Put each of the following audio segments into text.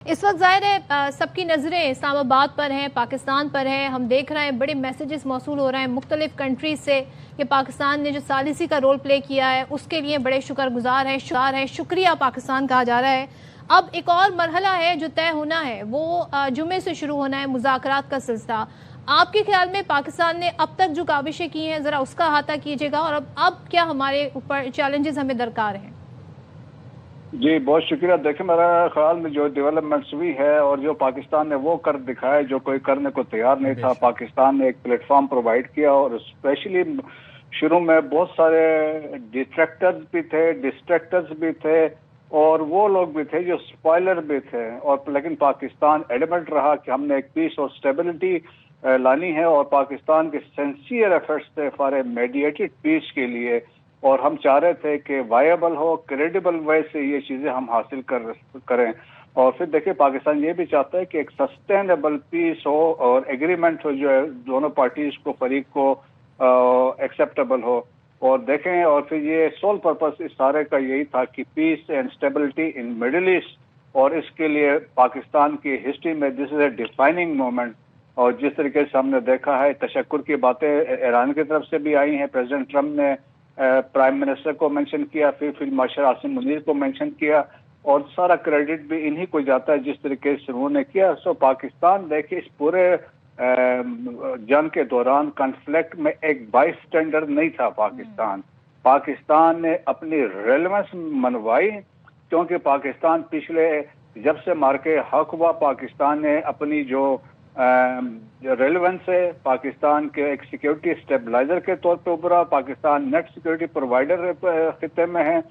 इस वक्त ज़ाहिर है सबकी नज़रें इस्लामाबाद पर हैं, पाकिस्तान पर हैं। हम देख रहे हैं बड़े मैसेजेस मौसूल हो रहे हैं मुख्तलिफ कंट्रीज से कि पाकिस्तान ने जो सालिसी का रोल प्ले किया है उसके लिए बड़े शुक्रगुजार हैं, शुक्रिया पाकिस्तान कहा जा रहा है। अब एक और मरहला है जो तय होना है, वो जुमे से शुरू होना है मुज़ाकरात का सिलसिला। आपके ख्याल में पाकिस्तान ने अब तक जो काविशें की हैं ज़रा उसका अहाता कीजिएगा, और अब क्या हमारे ऊपर चैलेंजेस हमें दरकार हैं? जी बहुत शुक्रिया। देखिए, मेरा ख्याल में जो डेवलपमेंट्स हुई है और जो पाकिस्तान ने वो कर दिखाया जो कोई करने को तैयार नहीं था। पाकिस्तान ने एक प्लेटफॉर्म प्रोवाइड किया और स्पेशली शुरू में बहुत सारे डिस्ट्रैक्टर्स भी थे, डिस्ट्रैक्टर्स भी थे और वो लोग भी थे जो स्पॉइलर भी थे। और लेकिन पाकिस्तान एडमेंट रहा कि हमने एक पीस और स्टेबिलिटी लानी है और पाकिस्तान के सिंसियर एफर्ट्स थे फॉर ए मेडिएटेड पीस के लिए। और हम चाह रहे थे कि वायबल हो, क्रेडिबल वे से ये चीज़ें हम हासिल करें। और फिर देखिए, पाकिस्तान ये भी चाहता है कि एक सस्टेनेबल पीस हो और एग्रीमेंट हो जो है दोनों पार्टीज को, फरीक को एक्सेप्टेबल हो। और देखें, और फिर ये सोल पर्पस इस सारे का यही था कि peace and stability in Middle East. और इसके लिए पाकिस्तान की हिस्ट्री में this is a defining moment. और जिस तरीके से हमने देखा है, तशक्कुर की बातें ईरान की तरफ से भी आई हैं। प्रेसिडेंट ट्रम्प ने प्राइम मिनिस्टर को मेंशन किया, फिर फील्ड मार्शल आसिम मुनीर को मेंशन किया, और सारा क्रेडिट भी इन्हीं को जाता है जिस तरीके से उन्होंने किया। सो पाकिस्तान देखिए इस पूरे जंग के दौरान कॉन्फ्लिक्ट में एक बाई स्टैंडर्ड नहीं था। पाकिस्तान ने अपनी रेलेवेंस मनवाई, क्योंकि पाकिस्तान पिछले जब से मार के हक हुआ, पाकिस्तान ने अपनी जो रेलेवेंस है, पाकिस्तान के एक सिक्योरिटी स्टेबलाइजर के तौर पे उभरा। पाकिस्तान नेट सिक्योरिटी प्रोवाइडर खिते में है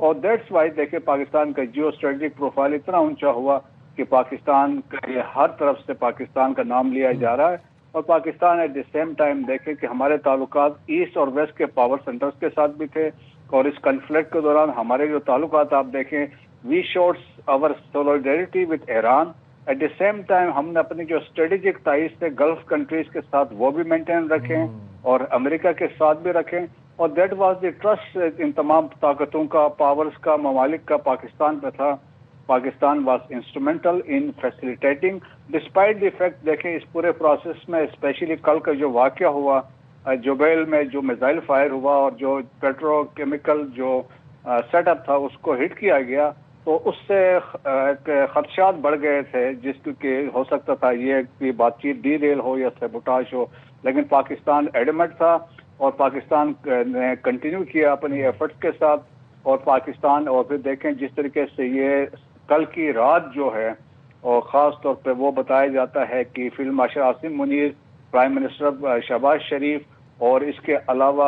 और दैट्स वाई देखिए पाकिस्तान का जियो स्ट्रेटेजिक प्रोफाइल इतना ऊंचा हुआ कि पाकिस्तान के हर तरफ से पाकिस्तान का नाम लिया जा रहा है। और Pakistan eight the same time देखे कि हमारे ताल्लुकात ईस्ट और वेस्ट के पावर सेंटर्स के साथ भी थे। और इस कन्फ्लिक्ट के दौरान हमारे जो ताल्लुकात आप देखें, we showed our solidarity with Iran. At the same time हमने अपनी जो स्ट्रेटेजिक टाइज थे गल्फ कंट्रीज के साथ वो भी मेंटेन रखें और अमेरिका के साथ भी रखें। और that was the trust in तमाम ताकतों का, पावर्स का, ममालिक का पाकिस्तान पे था। Pakistan was instrumental in facilitating despite the fact. देखें इस पूरे प्रोसेस में स्पेशली कल का जो वाक़या हुआ जुबैल में, जो मिसाइल फायर हुआ और जो पेट्रोकेमिकल जो सेटअप था उसको हिट किया गया, तो उससे खदशात बढ़ गए थे जिसके हो सकता था ये कि बातचीत डीरेल हो या सबोटाज हो। लेकिन पाकिस्तान एडमेंट था और पाकिस्तान ने कंटिन्यू किया अपनी एफर्ट्स के साथ। और पाकिस्तान, और फिर देखें जिस तरीके से ये कल की रात जो है, और ख़ास तौर पे वो बताया जाता है कि field marshal Asim Munir, prime minister Shahbaz Sharif और इसके अलावा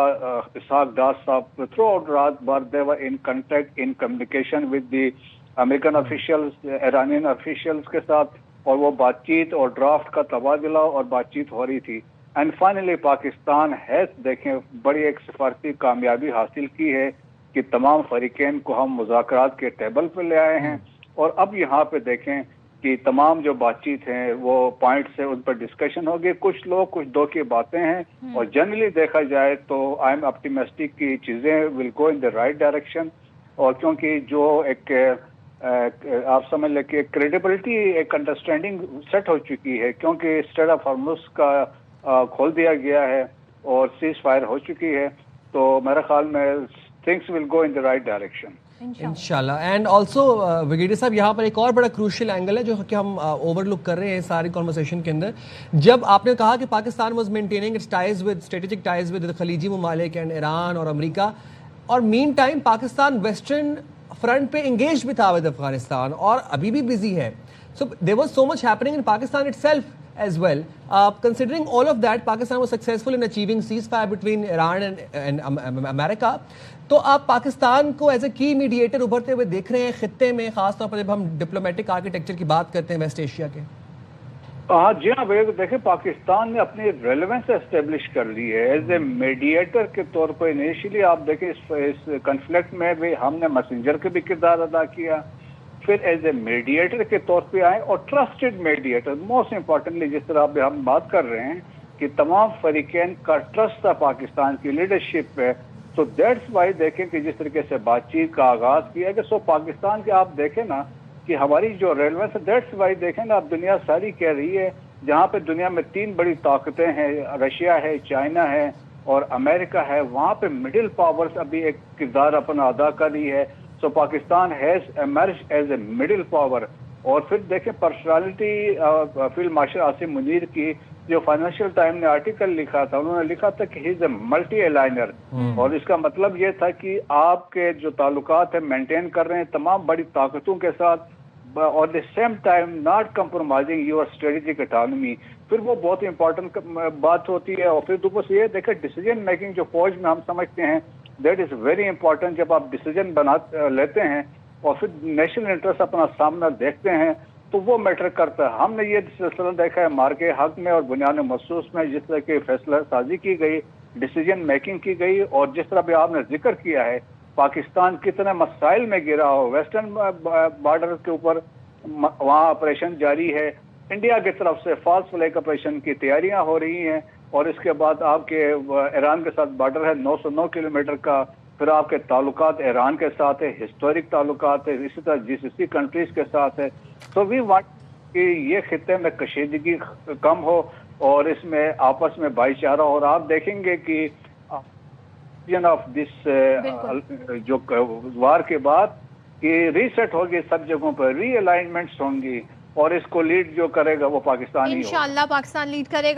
इसहाक दास साहब थ्रू आउट रात भर they were in contact, in communication with the American officials, Iranian officials के साथ, और वो बातचीत और ड्राफ्ट का तबादला और बातचीत हो रही थी। एंड फाइनली पाकिस्तान है देखें बड़ी एक सिफारती कामयाबी हासिल की है कि तमाम फरीकैन को हम मुज़ाकरात के टेबल पर ले आए हैं। और अब यहाँ पे देखें कि तमाम जो बातचीत हैं वो पॉइंट से उन पर डिस्कशन होगी। कुछ लोग कुछ दो की बातें हैं और जनरली देखा जाए तो आई एम ऑप्टिमिस्टिक की चीज़ें will go in the right direction. और क्योंकि जो एक आप समझ लें कि क्रेडिबिलिटी, एक अंडरस्टैंडिंग सेट हो चुकी है, क्योंकि स्ट्रेट ऑफ हॉर्मुज़ का खोल दिया गया है और सीज फायर हो चुकी है। तो मेरे ख्याल में things will go in the right direction इंशाल्लाह। एंड ऑल्सो ब्रिगेडियर साहब, यहाँ पर एक और बड़ा क्रूशियल एंगल है जो कि हम ओवरलुक कर रहे हैं सारी कॉन्वर्सेशन के अंदर। जब आपने कहा कि Pakistan was maintaining its ties with strategic ties with खलीजी ममालिक एंड ईरान और अमेरिका, और meantime Pakistan western front पे इंगेज भी था विद अफगानिस्तान और अभी भी बिजी है। So there was so much happening in Pakistan itself as well. Considering all of that, Pakistan was successful in achieving ceasefire between Iran and America. तो आप पाकिस्तान को एज ए की मीडिएटर उभरते हुए देख रहे हैं खित्ते में, खासतौर पर जब हम डिप्लोमेटिक आर्किटेक्चर की बात करते हैं वेस्ट एशिया के? हाँ जी हाँ, देखिए पाकिस्तान ने अपनी रेलेवेंस एस्टेब्लिश कर ली है एज ए मीडिएटर के तौर पर। इनिशियली आप देखें इस कन्फ्लिक्ट में भी हमने मैसेंजर का भी किरदार अदा किया, फिर एज ए मीडिएटर के तौर पे आए और ट्रस्टेड मीडिएटर। मोस्ट इम्पॉर्टेंटली जिस तरह अब हम बात कर रहे हैं कि तमाम फरीकैन का ट्रस्ट था पाकिस्तान की लीडरशिप पे। तो दैट्स वाई देखें कि जिस तरीके से बातचीत का आगाज किया कि सो पाकिस्तान के आप देखें ना कि हमारी जो रेलेवेंस है, दैट्स वाई देखें ना, अब दुनिया सारी कह रही है, जहाँ पे दुनिया में 3 बड़ी ताकतें हैं, रशिया है, चाइना है और अमेरिका है, वहाँ पे मिडिल पावर्स अभी एक किरदार अपना अदा कर रही है। So Pakistan has emerge as a middle power. और फिर देखें personality field marshal Asim Munir की, जो फाइनेंशियल टाइम ने आर्टिकल लिखा था, उन्होंने लिखा था कि he is a multi aligner, और इसका मतलब ये था कि आपके जो ताल्लुकात है मेंटेन कर रहे हैं तमाम बड़ी ताकतों के साथ, और the same time not compromising your strategic autonomy. फिर वो बहुत इंपॉर्टेंट बात होती है। और फिर दूसरे से ये देखें डिसीजन मेकिंग जो फौज में हम समझते हैं, दैट इज वेरी इंपॉर्टेंट। जब आप डिसीजन लेते हैं और फिर नेशनल इंटरेस्ट अपना सामना देखते हैं तो वो मैटर करता है। हमने ये सिलसिला देखा है मार के हक में और बुनियाद महसूस में, जिस तरह की फैसला साजी की गई, डिसीजन मेकिंग की गई, और जिस तरह भी आपने जिक्र किया है पाकिस्तान कितने मसाइल में गिरा हो, वेस्टर्न बॉर्डर के ऊपर वहाँ ऑपरेशन जारी है, इंडिया की तरफ से फॉल्स फ्लैग ऑपरेशन की तैयारियां हो रही हैं, और इसके बाद आपके ईरान के साथ बॉर्डर है 909 किलोमीटर का, फिर आपके ताल्लुकात ईरान के साथ है, हिस्टोरिक ताल्लुकात है, इसी तरह जीसीसी कंट्रीज के साथ है। तो वी वांट कि ये खित्ते में कशीदगी कम हो और इसमें आपस में भाईचारा, और आप देखेंगे कि ऑफ दिस जो वार के बाद कि रीसेट होगी सब जगहों पर, रीअलाइनमेंट्स होंगी, और इसको लीड जो करेगा वो पाकिस्तानी होगा। इंशाअल्लाह पाकिस्तान लीड करेगा।